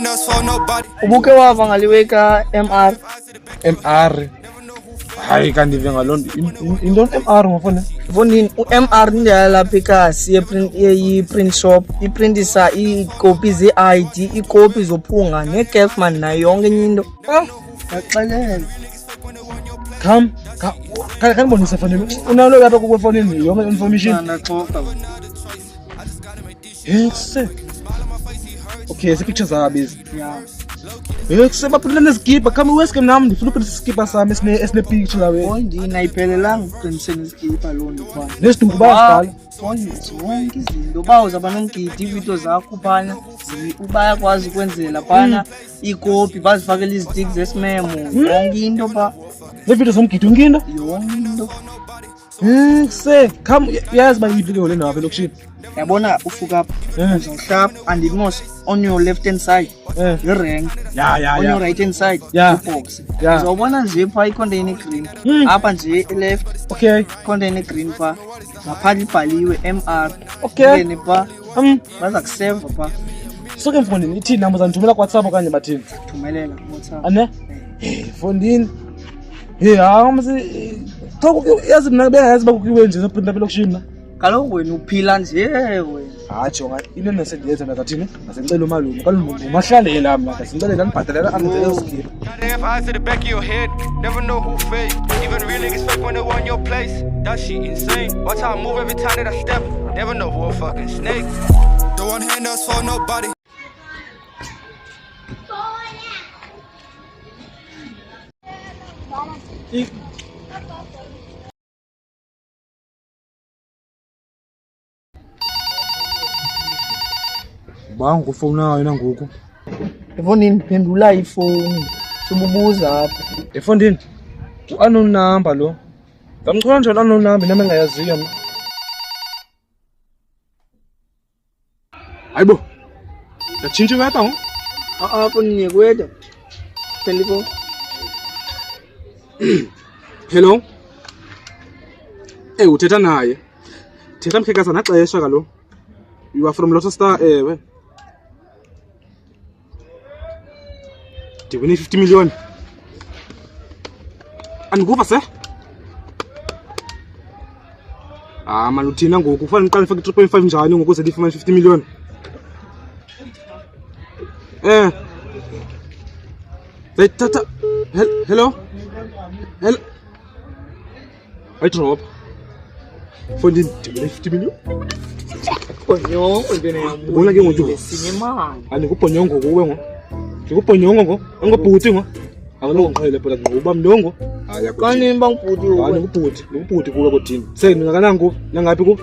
handouts for nobody. Ubuke wava ngaliweka MR. MR. Hayi kanti ngalonto into MR ngofuna. Vonini uMR ndiyalapha ekhasi ye-print shop iprintisa iikopi ze-ID, iikopi zophunga ne-Gelfman nayo yonke enye into. Ngaxelela. Kan bonisa fonini. Unalo lapha ku fonini yonke information. Ndaxoxa. Yes. Okay, pictures zabizi. Yeah. Seba phela nezigiba kama weske nami ndifuna ukuthi isigiba sami esine picture la we. Ndina ayiphelelanga uqiniseni isigiba lo ndifana. Nesiduku bayasibhala. Zonke izinto bawuzaba nomgidi ividiyo zakho phana bayakwazi ukwenzela phana ikopi bazifakela izitiki zesimemo yonke into ba le video zomgidi unkinda yonke into. Come yazi bayibike le ndawo lokushini. Yabona ufuka apha uzohlap and it most on your left hand side rank Yeah. on your right hand side box uzobona nje pha icontainer green apha nje left container green pha ngaphandle ibhaliwe MR ngene pha baza kuseva pha soke mfondini ithi number zanithumela ku WhatsApp okanye bathini thumelela ku WhatsApp ane mfondini mase yazi mina bengayazi bakukiwe nje saphinda lokushini la kaloku wena uphila nje wena jonga into nesendiyenza nakathini asengicela umalume kaloku umahlale la mina asengicela nibhadalela angenzele uskip. If eyes to the back of your head, never know who fake. Even real niggas fake when they want your place. That shit insane. Watch how I move every time that I step. Never know who a fucking snake. Don't want handouts for nobody. Bangu ufona yena ngoku. Efonini phendula ifoni sibubuza apha. Efondini unknown number lo. Ngamchola njalo unknown number nami engayaziyo mina. Hayibo. Yatshintsha weta ngo? Fonini kweda. Telephone. Hello. Uthetha naye. Thetha mkhekasa naxesha kalo. You are from Lotus Star ewe. Ndiwine 50 million. Andikuva se? Maluthina ngoku kufanele ngiqale ufake 3.5 njani ngoku ndifumane 50 million. Tata. Hello. I drop. Fondi ndiwine 50 million. Ponyongo ndene Ubona ke ngoku sinemali. Andikuponyongo kuwe ngo. Ndikuponyongo ngo. Angobhuti ngo. Awunongiqhele phela ngoba mndongo. Kanini bangibhuti lo. Ngubhuti kuwe kodini. Sengingakanango nangaphi ku?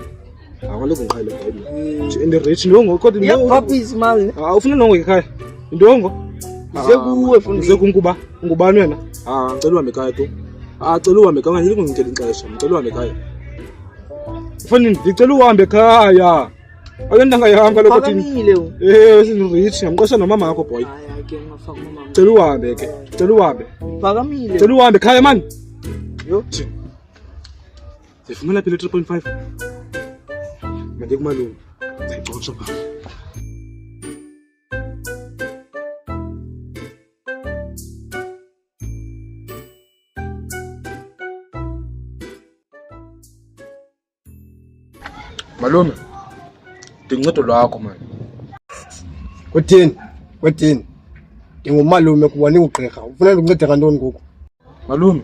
Awaloku ngiqhele ngoba. Nje ende rich ndongo kodwa Yapha izimali. Ufuna nongo ekhaya. Ndongo. Ngize kuwe fundi. Ngize kunkuba. Ngubani wena? Ngicela uhambe ekhaya tu. Cela uhambe ekhaya ngeke ngicela ixesha. Ngicela uhambe ekhaya. Fanele ngicela uhambe ekhaya. Akendanga yahamba lokho thini? Phakamile. Sinrich ngamqosha nomama yakho boy. Hayi ke ngafaka umama. Cela uhambe ke. Cela uhambe. Phakamile. Cela uhambe ekhaya man. Yo. Sifumana phela 3.5. Manje kumalume. Ngiyixoxa pha. Malume. Dincedo lwakho man. Kuthini? Ndingumalume kubona ugqirha. Ufuna ukunceda kantoni ngoku? Malume.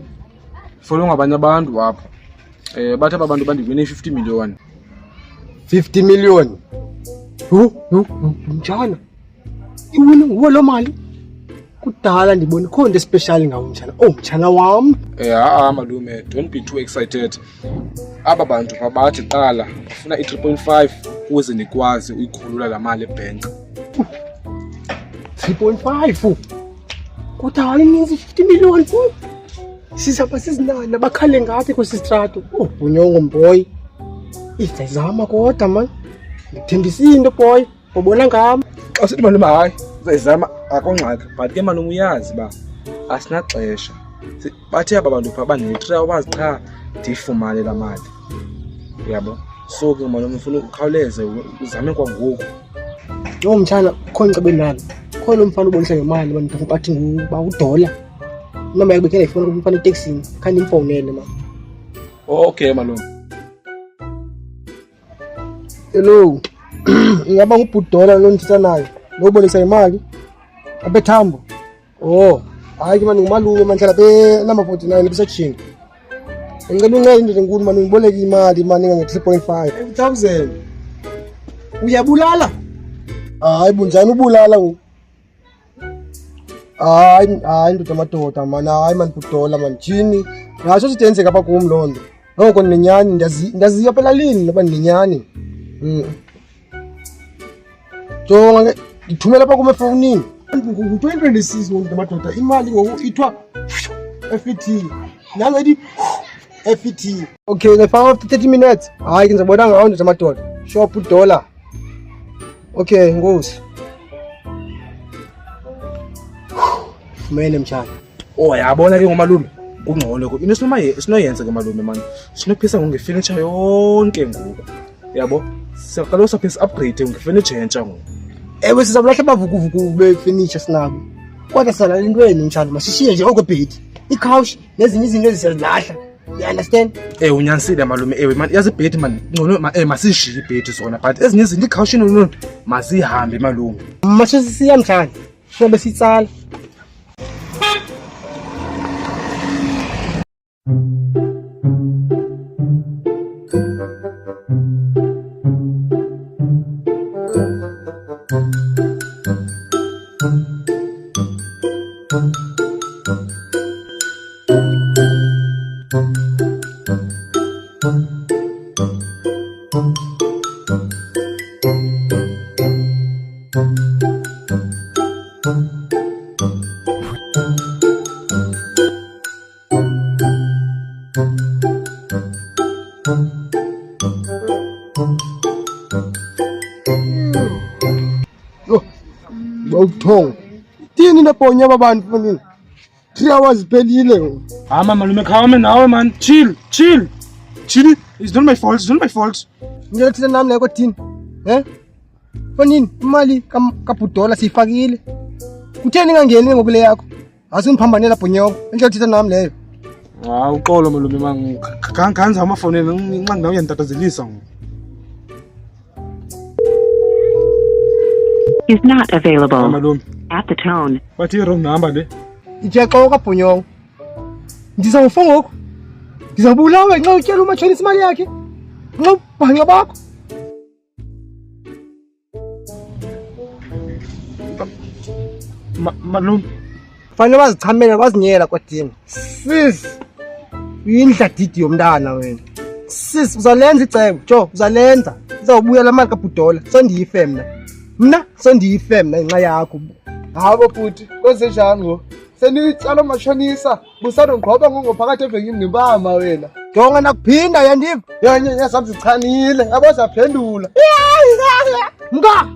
Follow ngabanye abantu apha. Bathi abantu bandiwine 50 million. 50 million. Njana. Iwena nguwe lo mali. Kudala ndibona khona special ngawo mtshana. Mtshana wam. Malume, don't be too excited. Aba bantu babathi qala ufuna i3.5 ukuze nikwazi uyikhulula la mali ebank. 3.5. Kudala ininzi 50 million fu. Sizapha sizinana abakhale ngathi kwesistrato. Bunyongo mboy. Izayizama kodwa man. Ngithembisa into boy. Ubona ngami. Xa sithi malume hayi, uzayizama akongxaki. But ke malume uyazi ba asinaxesha. Bathi aba bantu pha bane-3 hours cha ndifumane la mali. Yabo. So ke malume ufuna ukhawuleze uzame kwangoku. Mtshana khona ncebe nani. ukhona umfana ubonisa ngemali mani bathi nguba udola noma yakubekela ifoni kumfana eTaxini khani imfonele mani. Okay malume. Hello. Ingaba ngubhudola lo nithetha nayo lobonisa imali abethambo. Oh hayi mani ngumalume manje lapha number 49 esection. Ngicela uncane nje enkulu mani ngiboleka imali mani nge 3.5 1000. Uyabulala? Hayi bunjani ubulala ngo? Hayi ndoda madoda mani hayi mani bhudola mani jini. Ngasho sidenze kapha kum londo. Noko ninyani ndaziya phela lini noba ninyani. Jonga ngithumela apha kuma efonini. Ngo-2026 ndoda madoda imali ngoku ithwa FET. Nangathi FET. Okay, ngifaka after 30 minutes. Hayi ngizobona ngawo ndoda madoda. Shop $1. Okay, ngosi. Mene mshana. Oh yabona ke ngomalume kungcono into sinoyenza ke malume manje sinophisa ngefurniture yonke ngoku yabo siyaqala sophisa upgrade ngefurniture entsha ngoku. Ewe sizabulahla bavukuvuku befurniture sinabo kodwa sala intweni mshana masishiye nje okubhedi i-couch nezinye izinto ezisizilahla. You understand? Unyanisile malume man yazi ibhedi man ngcono masishiye ibhedi zona but ezinye izinto i-couch nono masihambe malume. Masisiya mshana sobe sitsala. Bawuthonga tini naponya abantu fanini 3 hours pelile. Malume khawame nawe man chill it's not my fault. Ngiyethina nami leko tini fanini imali kabhudola siyifakile kutheni ngangeni ngokule yakho asingiphambanela bhonyoko ngiyethina nami leyo. Uqolo malume man kanganza amafonela nxa nawe uyandatazelisa ngo. Is not available. Malume. At the tone. What is wrong number le? Ijexa kabhonyoko. Ndizawufa ngoku. Ndizabulawa nxa utyela umatshonisa imali yakhe. Nxa ubhanqa bakho. Malume. Fanele bazichamela bazinyela kwadini. Sis. Uyindla didi yomntana wena. Sis uzalenza icebo. Jo uzalenza. Uzawubuya la mali kabhudola. Sondiyife mna sondiyife mna inxa yakho. Habo futhi kwenzenjani ngo? Senitsala mashonisa busanongqoba ngophakathi evekini ngibama wena. Jonga nakuphinda yandiva. Yasazichanile abazaphendula. Mka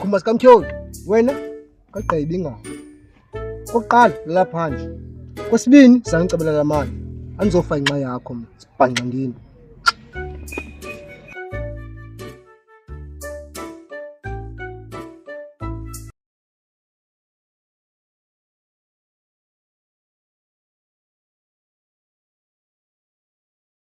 khumba sikamtyholi wena kaqebi ngawo. Oqala lapha nje. Kwesibini sangicebela la mali. Anizofaka inxa yakho mna sibhanqa ndini.